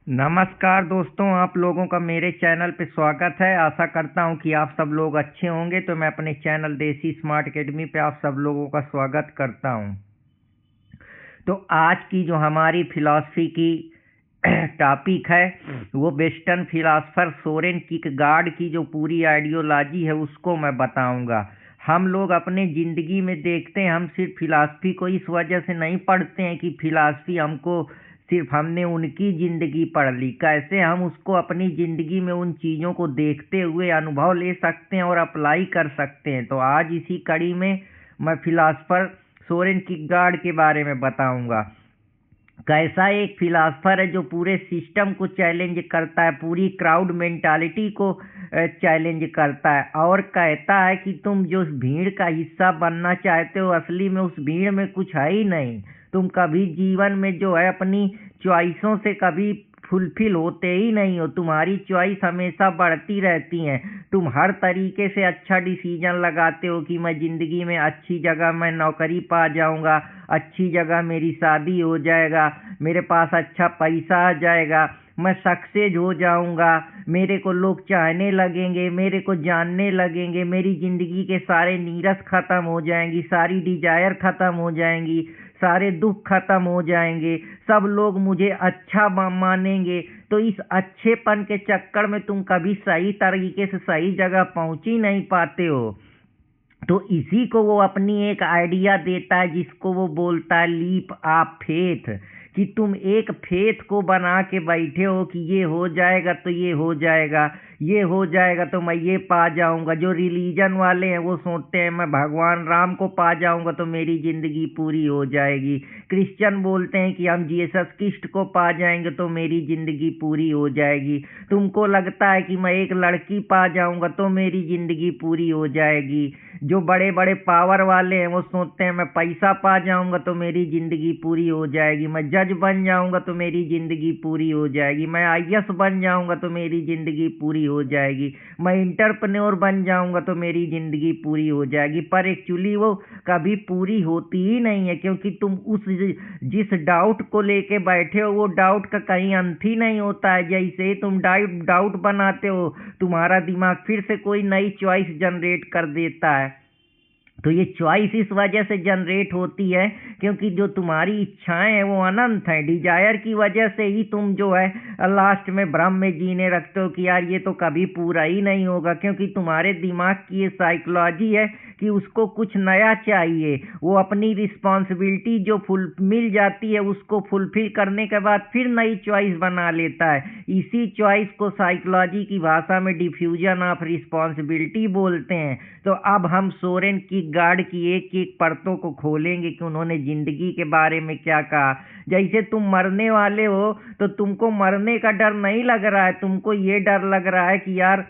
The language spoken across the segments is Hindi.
नमस्कार दोस्तों, आप लोगों का मेरे चैनल पे स्वागत है। आशा करता हूँ कि आप सब लोग अच्छे होंगे। तो मैं अपने चैनल देसी स्मार्ट एकेडमी पे आप सब लोगों का स्वागत करता हूँ। तो आज की जो हमारी फिलॉसफी की टॉपिक है वो वेस्टर्न फिलासफर सोरेन किरकेगार्ड की जो पूरी आइडियोलॉजी है उसको मैं बताऊंगा। हम लोग अपने ज़िंदगी में देखते हैं, हम सिर्फ फिलासफी को इस वजह से नहीं पढ़ते हैं कि फिलासफी हमको सिर्फ हमने उनकी ज़िंदगी पढ़ ली, कैसे हम उसको अपनी ज़िंदगी में उन चीज़ों को देखते हुए अनुभव ले सकते हैं और अप्लाई कर सकते हैं। तो आज इसी कड़ी में मैं फिलासफर सोरेन किरकेगार्ड के बारे में बताऊंगा। कैसा एक फिलासफर है जो पूरे सिस्टम को चैलेंज करता है, पूरी क्राउड मेंटालिटी को चैलेंज करता है और कहता है कि तुम जो भीड़ का हिस्सा बनना चाहते हो असली में उस भीड़ में कुछ है ही नहीं। तुम कभी जीवन में जो है अपनी चॉइसों से कभी फुलफिल होते ही नहीं हो। तुम्हारी चॉइस हमेशा बढ़ती रहती हैं। तुम हर तरीके से अच्छा डिसीजन लगाते हो कि मैं ज़िंदगी में अच्छी जगह मैं नौकरी पा जाऊंगा, अच्छी जगह मेरी शादी हो जाएगा, मेरे पास अच्छा पैसा आ जाएगा, मैं सक्सेस हो जाऊंगा, मेरे को लोग चाहने लगेंगे, मेरे को जानने लगेंगे, मेरी ज़िंदगी के सारे नीरस ख़त्म हो जाएंगी, सारी डिजायर ख़त्म हो जाएंगी, सारे दुख खत्म हो जाएंगे, सब लोग मुझे अच्छा मानेंगे। तो इस अच्छेपन के चक्कर में तुम कभी सही तरीके से सही जगह पहुंच ही नहीं पाते हो। तो इसी को वो अपनी एक आइडिया देता है जिसको वो बोलता है लीप ऑफ फेथ, कि तुम एक फेथ को बना के बैठे हो कि ये हो जाएगा तो ये हो जाएगा, ये हो जाएगा तो मैं ये पा जाऊंगा। जो रिलीजन वाले हैं वो सोचते हैं मैं भगवान राम को पा जाऊंगा तो मेरी जिंदगी पूरी हो जाएगी। क्रिश्चियन बोलते हैं कि हम जीसस क्रिस्ट को पा जाएंगे तो मेरी जिंदगी पूरी हो जाएगी। तुमको लगता है कि मैं एक लड़की पा जाऊंगा तो मेरी जिंदगी पूरी हो जाएगी। जो बड़े बड़े पावर वाले हैं वो सोचते हैं मैं पैसा पा जाऊंगा तो मेरी जिंदगी पूरी हो जाएगी, मैं जज बन जाऊंगा तो मेरी जिंदगी पूरी हो जाएगी, मैं आईएएस बन जाऊंगा तो मेरी जिंदगी पूरी हो जाएगी, मैं इंटरप्रेन्योर बन जाऊंगा तो मेरी जिंदगी पूरी हो जाएगी। पर एक्चुअली वो कभी पूरी होती ही नहीं है, क्योंकि तुम उस जिस डाउट को लेके बैठे हो वो डाउट का कहीं अंत ही नहीं होता है। जैसे ही तुम डाउट बनाते हो तुम्हारा दिमाग फिर से कोई नई चॉइस जनरेट कर देता है। तो ये चॉइस इस वजह से जनरेट होती है क्योंकि जो तुम्हारी इच्छाएं हैं वो अनंत हैं। डिजायर की वजह से ही तुम जो है लास्ट में भ्रम में जीने रखते हो कि यार ये तो कभी पूरा ही नहीं होगा, क्योंकि तुम्हारे दिमाग की ये साइकोलॉजी है कि उसको कुछ नया चाहिए। वो अपनी रिस्पॉन्सिबिलिटी जो फुल मिल जाती है उसको फुलफिल करने के बाद फिर नई चॉइस बना लेता है। इसी चॉइस को साइकोलॉजी की भाषा में डिफ्यूजन ऑफ रिस्पॉन्सिबिलिटी बोलते हैं। तो अब हम सोरेन किरकेगार्ड की एक एक परतों को खोलेंगे कि उन्होंने जिंदगी के बारे में क्या कहा। जैसे तुम मरने वाले हो तो तुमको मरने का डर नहीं लग रहा है, तुमको ये डर लग रहा है कि यार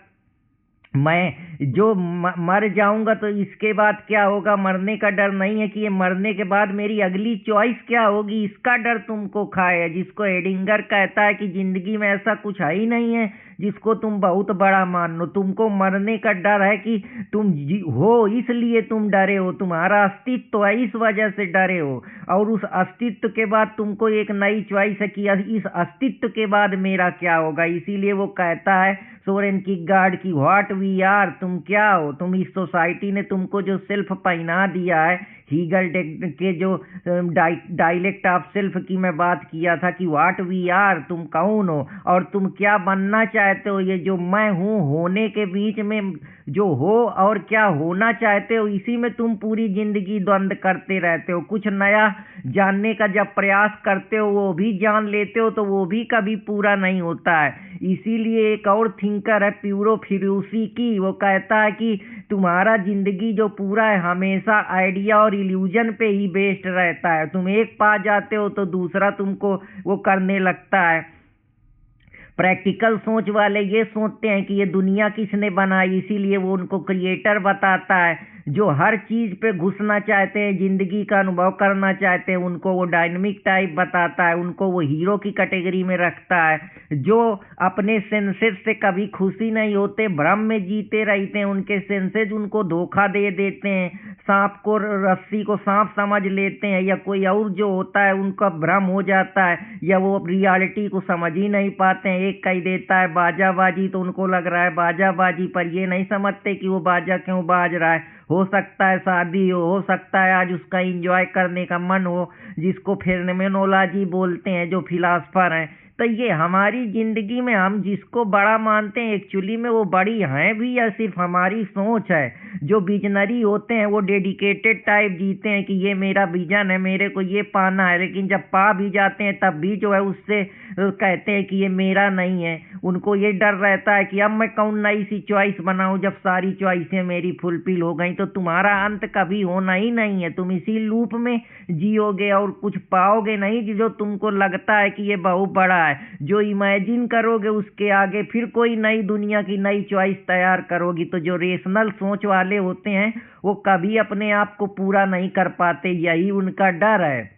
मैं जो मर जाऊंगा तो इसके बाद क्या होगा। मरने का डर नहीं है कि ये मरने के बाद मेरी अगली चॉइस क्या होगी, इसका डर तुमको खाए है। जिसको एडिंगर कहता है कि जिंदगी में ऐसा कुछ है ही नहीं है जिसको तुम बहुत बड़ा मान लो। तुमको मरने का डर है कि तुम हो इसलिए तुम डरे हो, तुम्हारा अस्तित्व है इस वजह से डरे हो। और उस अस्तित्व के बाद तुमको एक नई चॉइस है कि इस अस्तित्व के बाद मेरा क्या होगा। इसीलिए वो कहता है सोरेन किरकेगार्ड की व्हाट वी आर, तुम क्या हो। तुम इस सोसाइटी ने तुमको जो सेल्फ पहना दिया है, हीगल के जो डायलेक्ट ऑफ सेल्फ की मैं बात किया था कि व्हाट वी आर, तुम कौन हो और तुम क्या बनना चाहते हो। ये जो मैं हूँ होने के बीच में जो हो और क्या होना चाहते हो इसी में तुम पूरी जिंदगी द्वंद करते रहते हो। कुछ नया जानने का जब प्रयास करते हो वो भी जान लेते हो तो वो भी कभी पूरा नहीं होता है। इसीलिए एक और थिंकर है प्यूरो फिरूसी की, वो कहता है कि तुम्हारा जिंदगी जो पूरा है हमेशा आइडिया और इल्यूजन पे ही बेस्ड रहता है। तुम एक पा जाते हो तो दूसरा तुमको वो करने लगता है। प्रैक्टिकल सोच वाले ये सोचते हैं कि ये दुनिया किसने बनाई, इसीलिए वो उनको क्रिएटर बताता है। जो हर चीज पे घुसना चाहते हैं, जिंदगी का अनुभव करना चाहते हैं, उनको वो डायनामिक टाइप बताता है, उनको वो हीरो की कैटेगरी में रखता है। जो अपने सेंसेस से कभी खुशी नहीं होते, भ्रम में जीते रहते हैं, उनके सेंसेस उनको धोखा दे देते हैं, सांप को, रस्सी को सांप समझ लेते हैं, या कोई और जो होता है उनका भ्रम हो जाता है, या वो रियलिटी को समझ ही नहीं पाते हैं। एक कह देता है बाजा बाजी तो उनको लग रहा है बाजा बाजी, पर ये नहीं समझते कि वो बाजा क्यों बाज रहा है। हो सकता है शादी हो सकता है आज उसका एंजॉय करने का मन हो, जिसको फेनोमेनोलॉजी बोलते हैं जो फिलासफर हैं। तो ये हमारी जिंदगी में हम जिसको बड़ा मानते हैं एक्चुअली में वो बड़ी हैं भी या सिर्फ हमारी सोच है। जो विजनरी होते हैं वो डेडिकेटेड टाइप जीते हैं कि ये मेरा विजन है, मेरे को ये पाना है, लेकिन जब पा भी जाते हैं तब भी जो है उससे कहते हैं कि ये मेरा नहीं है। उनको ये डर रहता है कि अब मैं कौन नई सी चॉइस बनाऊं जब सारी चॉइसें मेरी फुलफिल हो गई। तो तुम्हारा अंत कभी होना ही नहीं है, तुम इसी लूप में जियोगे और कुछ पाओगे नहीं जो तुमको लगता है कि ये बहुत बड़ा है। जो इमेजिन करोगे उसके आगे फिर कोई नई दुनिया की नई चॉइस तैयार करोगी। तो जो रेशनल सोच वाले होते हैं वो कभी अपने आप को पूरा नहीं कर पाते, यही उनका डर है।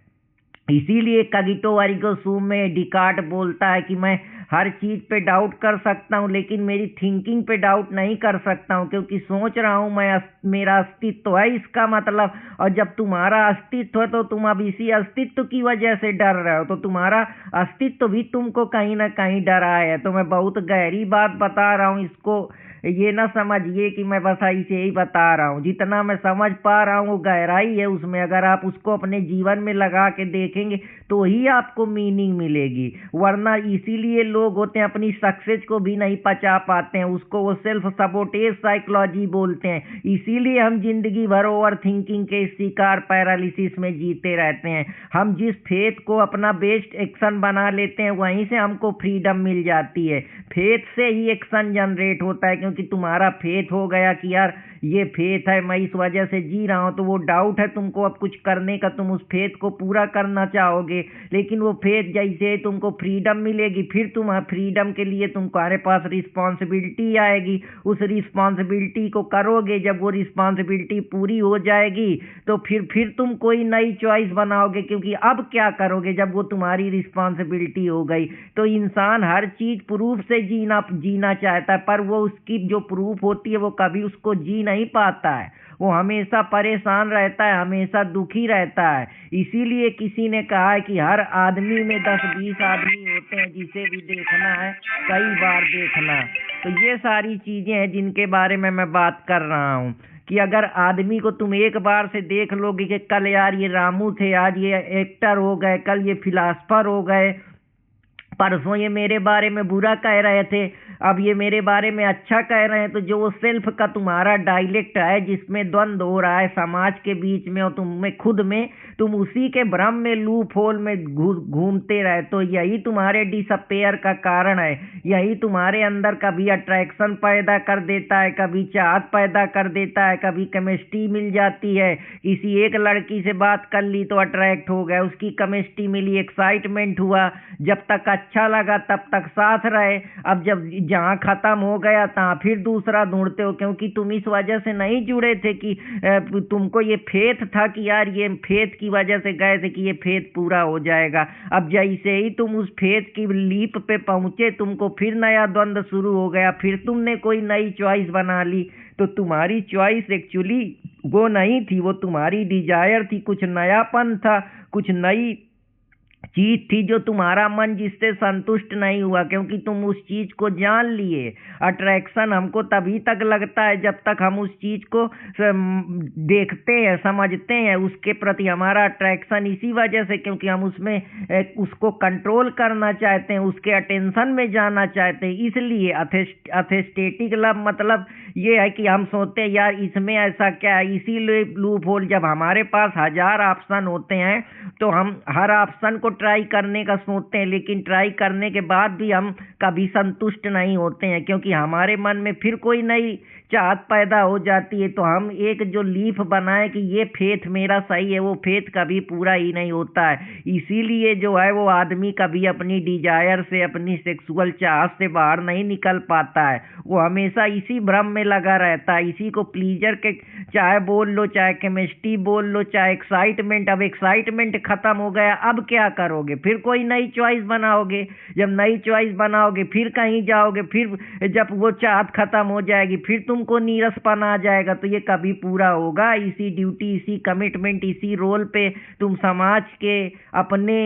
इसीलिए कगिटो एरिगो सूम में डिकार्ट बोलता है कि मैं हर चीज पे डाउट कर सकता हूँ लेकिन मेरी थिंकिंग पे डाउट नहीं कर सकता हूँ, क्योंकि सोच रहा हूँ मैं मेरा अस्तित्व है इसका मतलब। और जब तुम्हारा अस्तित्व है तो तुम अब इसी अस्तित्व की वजह से डर रहे हो, तो तुम्हारा अस्तित्व भी तुमको कहीं ना कहीं डराए है। तो मैं बहुत गहरी बात बता रहा हूँ, इसको ये ना समझिए कि मैं बस ऐसे ही बता रहा हूँ। जितना मैं समझ पा रहा हूँ वो गहराई है उसमें, अगर आप उसको अपने जीवन में लगा के देखेंगे तो ही आपको मीनिंग मिलेगी। वरना इसीलिए लोग होते हैं अपनी सक्सेस को भी नहीं पचा पाते हैं, उसको वो सेल्फ सबोटेज साइकोलॉजी बोलते हैं। इसीलिए हम जिंदगी भर ओवर थिंकिंग के शिकार पैरालिसिस में जीते रहते हैं। हम जिस फेथ को अपना बेस्ट एक्शन बना लेते हैं वहीं से हमको फ्रीडम मिल जाती है। फेथ से ही एक्शन जनरेट होता है, क्योंकि तुम्हारा फेथ हो गया कि यार ये फेथ है, मैं इस वजह से जी रहा हूँ, तो वो डाउट है तुमको अब कुछ करने का, तुम उस फेथ को पूरा करना चाहोगे। लेकिन वो फेथ जैसे तुमको फ्रीडम मिलेगी फिर तुम फ्रीडम के लिए तुम्हारे पास रिस्पॉन्सिबिलिटी आएगी, उस रिस्पॉन्सिबिलिटी को करोगे। जब वो रिस्पॉन्सिबिलिटी पूरी हो जाएगी तो फिर तुम कोई नई चॉइस बनाओगे, क्योंकि अब क्या करोगे जब वो तुम्हारी रिस्पॉन्सिबिलिटी हो गई। तो इंसान हर चीज प्रूफ से जीना चाहता है, पर वो उसकी जो प्रूफ होती है वो कभी उसको जी नहीं पाता है। वो हमेशा परेशान रहता है, हमेशा दुखी रहता है। इसीलिए किसी ने कहा है कि हर आदमी में 10-20 आदमी होते हैं जिसे भी देखना है कई बार देखना। तो ये सारी चीजें हैं जिनके बारे में मैं बात कर रहा हूँ कि अगर आदमी को तुम एक बार से देख लोगे कि कल यार ये रामू थे, आज ये एक्टर हो गए, कल ये फिलासफर हो गए, परसों ये मेरे बारे में बुरा कह रहे थे, अब ये मेरे बारे में अच्छा कह रहे हैं, तो जो वो सेल्फ का तुम्हारा डायलेक्ट है जिसमें द्वंद्व हो रहा है समाज के बीच में और तुम में खुद में, तुम उसी के भ्रम में लूप होल में घूमते रहे। तो यही तुम्हारे डिसअपेयर का कारण है। यही तुम्हारे अंदर कभी अट्रैक्शन पैदा कर देता है, कभी चाहत पैदा कर देता है, कभी केमिस्ट्री मिल जाती है। किसी एक लड़की से बात कर ली तो अट्रैक्ट हो गए, उसकी केमिस्ट्री मिली, एक्साइटमेंट हुआ, जब तक अच्छा लगा तब तक साथ रहे। अब जब जहाँ खत्म हो गया तहाँ फिर दूसरा ढूंढते हो, क्योंकि तुम इस वजह से नहीं जुड़े थे कि तुमको ये फेथ था कि यार ये फेथ की वजह से गए थे कि ये फेथ पूरा हो जाएगा। अब जैसे ही तुम उस फेथ की लीप पे पहुंचे तुमको फिर नया द्वंद्व शुरू हो गया, फिर तुमने कोई नई चॉइस बना ली। तो तुम्हारी चॉइस एक्चुअली वो नहीं थी, वो तुम्हारी डिजायर थी, कुछ नयापन था, कुछ नई चीज थी जो तुम्हारा मन जिससे संतुष्ट नहीं हुआ, क्योंकि तुम उस चीज को जान लिए। अट्रैक्शन हमको तभी तक लगता है जब तक हम उस चीज को देखते हैं, समझते हैं, उसके प्रति हमारा अट्रैक्शन इसी वजह से क्योंकि हम उसमें उसको कंट्रोल करना चाहते हैं, उसके अटेंशन में जाना चाहते हैं। इसलिए एस्थेटिक लव मतलब ये है कि हम सोचते हैं यार इसमें ऐसा क्या है। इसीलिए लूप होल, जब हमारे पास 1000 ऑप्शन होते हैं तो हम हर ऑप्शन को ट्राई करने का सोचते हैं, लेकिन ट्राई करने के बाद भी हम कभी संतुष्ट नहीं होते हैं, क्योंकि हमारे मन में फिर कोई नई चाहत पैदा हो जाती है। तो हम एक जो लीफ बनाए कि ये फेथ मेरा सही है, वो फेथ कभी पूरा ही नहीं होता है। इसीलिए जो है वो आदमी कभी अपनी डिजायर से, अपनी सेक्सुअल चाहत से बाहर नहीं निकल पाता है। वो हमेशा इसी भ्रम में लगा रहता है, इसी को प्लीजर के, चाहे बोल लो, चाहे केमिस्ट्री बोल लो, चाहे एक्साइटमेंट। अब एक्साइटमेंट खत्म हो गया, अब क्या करोगे? फिर कोई नई चॉइस बनाओगे। जब नई चॉइस बनाओगे फिर कहीं जाओगे, फिर जब वो चाहत खत्म हो जाएगी फिर तुमको नीरसपन आ जाएगा। तो ये कभी पूरा होगा? इसी ड्यूटी, इसी कमिटमेंट, इसी रोल पे तुम समाज के अपने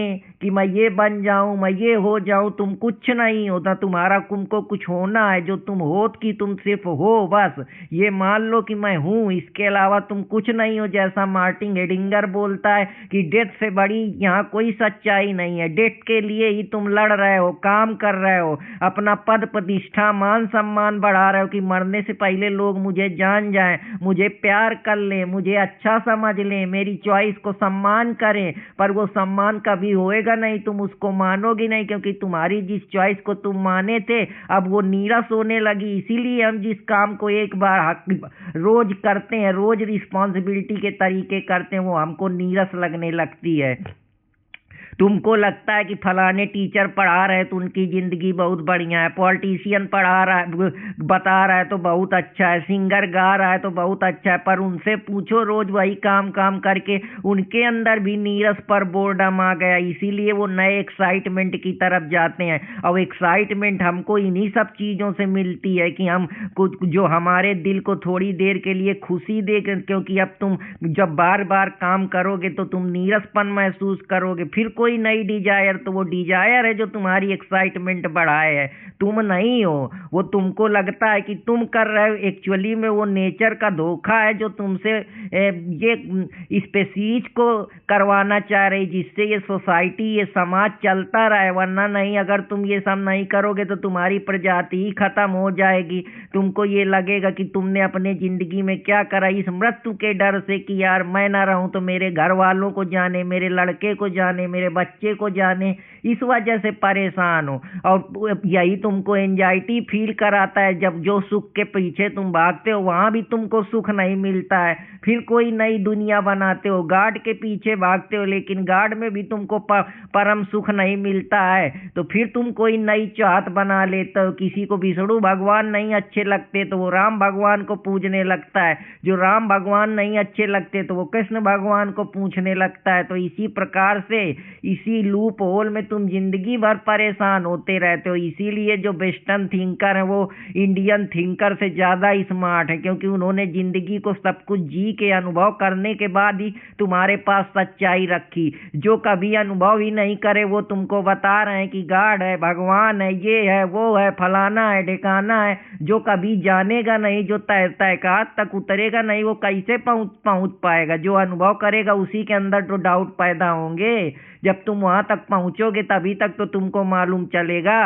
कि मैं ये बन जाऊं, मैं ये हो जाऊं, तुम कुछ नहीं होता। तुम्हारा तुमको कुछ होना है, जो तुम हो कि तुम सिर्फ हो बस। ये मान लो कि मैं हूं, इसके अलावा तुम कुछ नहीं हो। जैसा मार्टिन हेडिंगर बोलता है कि डेथ से बड़ी यहाँ कोई सच्चाई नहीं है। डेथ के लिए ही तुम लड़ रहे हो, काम कर रहे हो, अपना पद प्रतिष्ठा मान सम्मान बढ़ा रहे हो कि मरने से पहले लोग मुझे जान जाएं, मुझे प्यार कर लें, मुझे अच्छा समझ लें, मेरी चॉइस को सम्मान करें। पर वो सम्मान कभी होएगा नहीं, तुम उसको मानोगे नहीं, क्योंकि तुम्हारी जिस चॉइस को तुम माने थे अब वो नीरस होने लगी। इसीलिए हम जिस काम को एक बार रोज करते हैं, रोज रिस्पॉन्सिबिलिटी के तरीके करते हैं, वो हमको नीरस लगने लगती है। तुमको लगता है कि फलाने टीचर पढ़ा रहे तो उनकी जिंदगी बहुत बढ़िया है, पॉलिटिशियन पढ़ा रहा है, बता रहा है तो बहुत अच्छा है, सिंगर गा रहा है तो बहुत अच्छा है, पर उनसे पूछो रोज वही काम काम करके उनके अंदर भी नीरस पर बोर्डम आ गया। इसीलिए वो नए एक्साइटमेंट की तरफ जाते हैं। और एक्साइटमेंट हमको इन्हीं सब चीज़ों से मिलती है कि हम कुछ जो हमारे दिल को थोड़ी देर के लिए खुशी दे, क्योंकि अब तुम जब बार बार काम करोगे तो तुम नीरसपन महसूस करोगे। फिर कोई नई डिजायर, तो वो डिजायर है जो तुम्हारी एक्साइटमेंट बढ़ाए है, तुम नहीं हो। वो तुमको लगता है कि तुम कर रहे हो, एक्चुअली में वो नेचर का धोखा है जो तुमसे ये स्पेसीज को करवाना चाह रही, जिससे ये सोसाइटी, ये समाज चलता रहे। वरना नहीं, अगर तुम ये सब नहीं करोगे तो तुम्हारी प्रजाति ही खत्म हो जाएगी। तुमको ये लगेगा कि तुमने अपने जिंदगी में क्या करा, इस मृत्यु के डर से कि यार मैं ना रहूं तो मेरे घर वालों को जाने, मेरे लड़के को जाने, मेरे बच्चे को जाने, इस वजह से परेशान हो। और यही तुमको एंजाइटी फील कराता है। जब जो सुख के पीछे तुम भागते हो वहां भी तुमको सुख नहीं मिलता है, फिर कोई नई दुनिया बनाते हो, गार्ड के पीछे भागते हो, लेकिन गार्ड में भी तुमको परम सुख नहीं मिलता है। तो फिर तुम कोई नई चाहत बना लेते हो। किसी को विष्णु भगवान नहीं अच्छे लगते तो वो राम भगवान को पूजने लगता है, जो राम भगवान नहीं अच्छे लगते तो वो कृष्ण भगवान को पूछने लगता है। तो इसी प्रकार से इसी लूप होल में तुम जिंदगी भर परेशान होते रहते हो। इसीलिए जो वेस्टर्न थिंकर है वो इंडियन थिंकर से ज्यादा स्मार्ट है, क्योंकि उन्होंने जिंदगी को सब कुछ जी के अनुभव करने के बाद ही तुम्हारे पास सच्चाई रखी। जो कभी अनुभव ही नहीं करे वो तुमको बता रहे हैं कि गॉड है, भगवान है, ये है, वो है, फलाना है, ढिकाना है। जो कभी जानेगा नहीं, जो तहकीकात तक उतरेगा नहीं, वो कैसे पहुंच पाएगा? जो अनुभव करेगा उसी के अंदर तो डाउट पैदा होंगे। जब तुम वहां तक पहुंचोगे तभी तक तो तुमको मालूम चलेगा।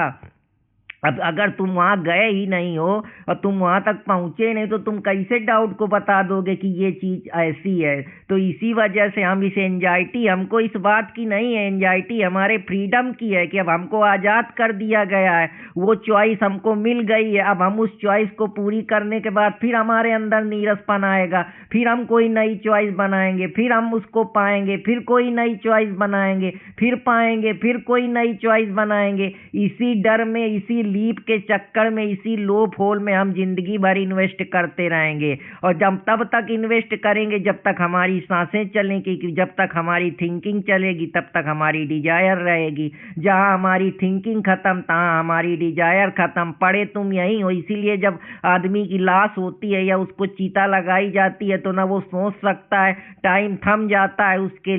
अब अगर तुम वहां गए ही नहीं हो और तुम वहां तक पहुंचे नहीं तो तुम कैसे डाउट को बता दोगे कि ये चीज ऐसी है? तो इसी वजह से हम इस एंजाइटी, हमको इस बात की नहीं है, एंजाइटी हमारे फ्रीडम की है कि अब हमको आजाद कर दिया गया है, वो चॉइस हमको मिल गई है। अब हम उस चॉइस को पूरी करने के बाद फिर हमारे अंदर नीरसपन आएगा, फिर हम कोई नई चॉइस बनाएंगे, फिर हम उसको पाएंगे, फिर कोई नई चॉइस बनाएंगे, फिर पाएंगे, फिर कोई नई चॉइस बनाएंगे। इसी डर में, इसी लीप के चक्कर में, इसी लोप होल में हम जिंदगी भर इन्वेस्ट करते रहेंगे। और जब तब तक इन्वेस्ट करेंगे जब तक हमारी सांसें चलेंगी, कि जब तक हमारी थिंकिंग चलेगी तब तक हमारी डिजायर रहेगी। जहां हमारी थिंकिंग खत्म तहां हमारी डिजायर खत्म। पड़े तुम यही हो। इसीलिए जब आदमी की लाश होती है या उसको चीता लगाई जाती है तो ना वो सोच सकता है, टाइम थम जाता है उसके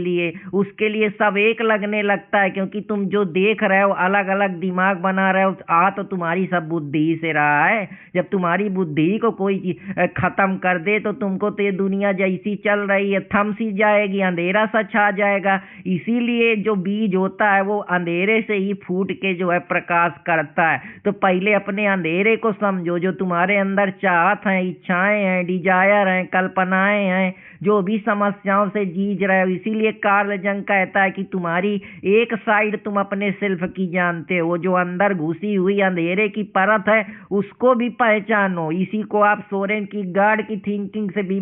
लिए सब एक लगने लगता है, क्योंकि तुम जो देख रहे हो अलग अलग दिमाग बना रहे हो। तो तुम्हारी सब बुद्धि ही से रहा है। जब तुम्हारी बुद्धि को कोई खत्म कर दे तो तुमको तो ये दुनिया जैसी चल रही है थम सी जाएगी, अंधेरा सा छा जाएगा। इसीलिए जो बीज होता है वो अंधेरे से ही फूट के जो है प्रकाश करता है। तो पहले अपने अंधेरे को समझो, जो तुम्हारे अंदर चाहत हैं, इच्छाएं हैं, डिजायर हैं, कल्पनाएं हैं, जो भी समस्याओं से जूझ रहे हो। इसीलिए कार्ल जंग कहता है कि तुम्हारी एक साइड तुम अपने सेल्फ की जानते हो, जो अंदर घुसी हुई अंधेरे की परत है उसको भी पहचानो। इसी को आप सोरेन की गार्ड की थिंकिंग से भी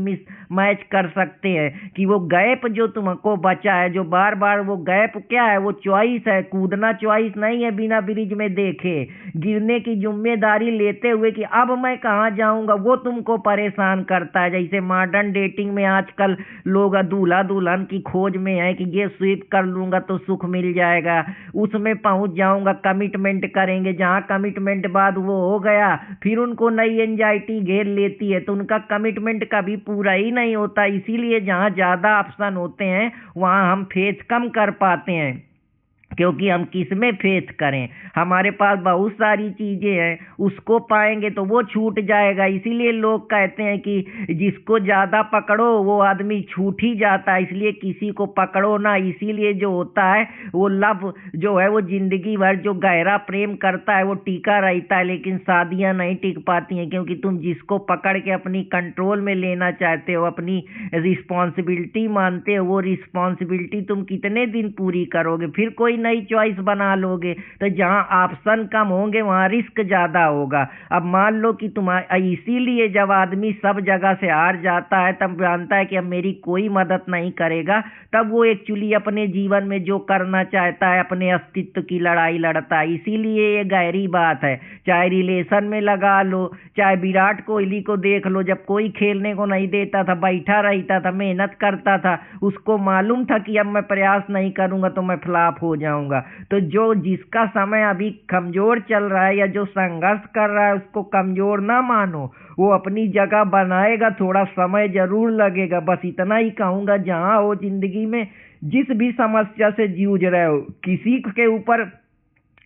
मैच कर सकते हैं कि वो गैप जो तुमको बचा है, जो बार बार वो गैप क्या है, वो चॉइस है। कूदना चॉइस नहीं है बिना ब्रिज में देखे, गिरने की जिम्मेदारी लेते हुए कि अब मैं कहाँ जाऊंगा, वो तुमको परेशान करता है। जैसे मॉडर्न डेटिंग में आजकल लोग दूल्हा दुल्हन की खोज में है कि ये स्वीप कर लूंगा तो सुख मिल जाएगा, उसमें पहुंच जाऊंगा, कमिटमेंट करेंगे। जहां कमिटमेंट बाद वो हो गया फिर उनको नई एंजाइटी घेर लेती है, तो उनका कमिटमेंट कभी पूरा ही नहीं होता। इसीलिए जहां ज्यादा ऑप्शन होते हैं वहां हम फेस कम कर पाते हैं, क्योंकि हम किस में फेथ करें। हमारे पास बहुत सारी चीजें हैं, उसको पाएंगे तो वो छूट जाएगा। इसीलिए लोग कहते हैं कि जिसको ज्यादा पकड़ो वो आदमी छूट ही जाता है, इसलिए किसी को पकड़ो ना। इसीलिए जो होता है वो लव जो है वो जिंदगी भर जो गहरा प्रेम करता है वो टिका रहता है, लेकिन शादियां नहीं टिक पाती हैं, क्योंकि तुम जिसको पकड़ के अपनी कंट्रोल में लेना चाहते हो, अपनी रिस्पॉन्सिबिलिटी मानते हो, वो रिस्पॉन्सिबिलिटी तुम कितने दिन पूरी करोगे। फिर कोई नई चॉइस बना लोगे, तो जहां ऑप्शन कम होंगे वहां रिस्क ज्यादा होगा। अब मान लो कि तुम्हारा, इसीलिए जब आदमी सब जगह से हार जाता है तब जानता है कि अब मेरी कोई मदद नहीं करेगा, तब वो एक्चुअली अपने जीवन में जो करना चाहता है अपने अस्तित्व की लड़ाई लड़ता है। इसीलिए ये गहरी बात है। चाहे रिलेशन में लगा लो, चाहे विराट कोहली को देख लो, जब कोई खेलने को नहीं देता था, बैठा रहता था, मेहनत करता था, उसको मालूम था कि अब मैं प्रयास नहीं करूंगा तो मैं फ्लॉप हो जाऊंगा। तो जो जिसका समय अभी कमजोर चल रहा है या जो संघर्ष कर रहा है उसको कमजोर ना मानो, वो अपनी जगह बनाएगा, थोड़ा समय जरूर लगेगा। बस इतना ही कहूंगा, जहां हो जिंदगी में जिस भी समस्या से जूझ रहे हो, किसी के ऊपर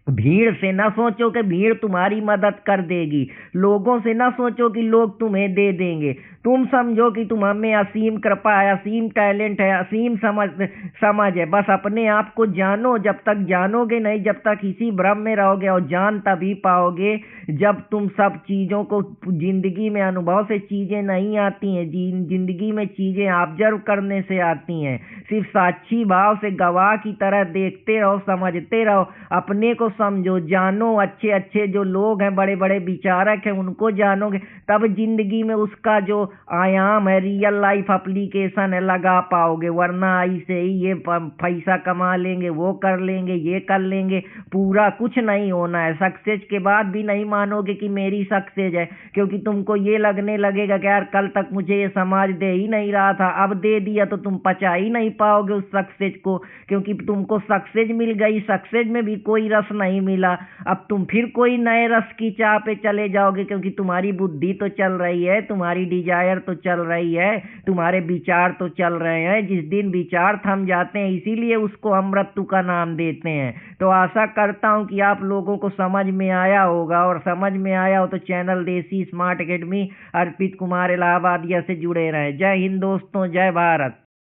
भीड़ से ना सोचो कि भीड़ तुम्हारी मदद कर देगी, लोगों से ना सोचो कि लोग तुम्हें दे देंगे। तुम समझो कि तुम में असीम कृपा है, असीम टैलेंट है, असीम समझ है। बस अपने आप को जानो। जब तक जानोगे नहीं, जब तक इसी भ्रम में रहोगे, और जान तभी पाओगे जब तुम सब चीजों को, जिंदगी में अनुभव से चीजें नहीं आती हैं, जिंदगी में चीजें ऑब्जर्व करने से आती हैं। सिर्फ साक्षी भाव से गवाह की तरह देखते रहो, समझते रहो, अपने को समझो, जानो। अच्छे अच्छे जो लोग हैं, बड़े बड़े विचारक हैं, उनको जानोगे तब जिंदगी में उसका जो आयाम है, रियल लाइफ एप्लीकेशन है, लगा पाओगे। वरना ऐसे ही ये पैसा कमा लेंगे, वो कर लेंगे, ये कर लेंगे, पूरा कुछ नहीं होना है। सक्सेस के बाद भी नहीं मानोगे कि मेरी सक्सेस है, क्योंकि तुमको ये लगने लगेगा कि यार कल तक मुझे ये समाज दे ही नहीं रहा था, अब दे दिया, तो तुम पचा ही नहीं पाओगे उस सक्सेस को, क्योंकि तुमको सक्सेस मिल गई, सक्सेस में भी कोई रस नहीं मिला। अब तुम फिर कोई नए रस की चाह पे चले जाओगे, क्योंकि तुम्हारी बुद्धि तो चल रही है, तुम्हारी डिजायर तो चल रही है, तुम्हारे विचार तो चल रहे हैं। जिस दिन विचार थम जाते हैं, इसीलिए उसको हम मृत्यु का नाम देते हैं। तो आशा करता हूं कि आप लोगों को समझ में आया होगा, और समझ में आया हो तो चैनल देसी स्मार्ट एकेडमी अर्पित कुमार इलाहाबादिया से जुड़े रहें। जय हिंद दोस्तों, जय भारत।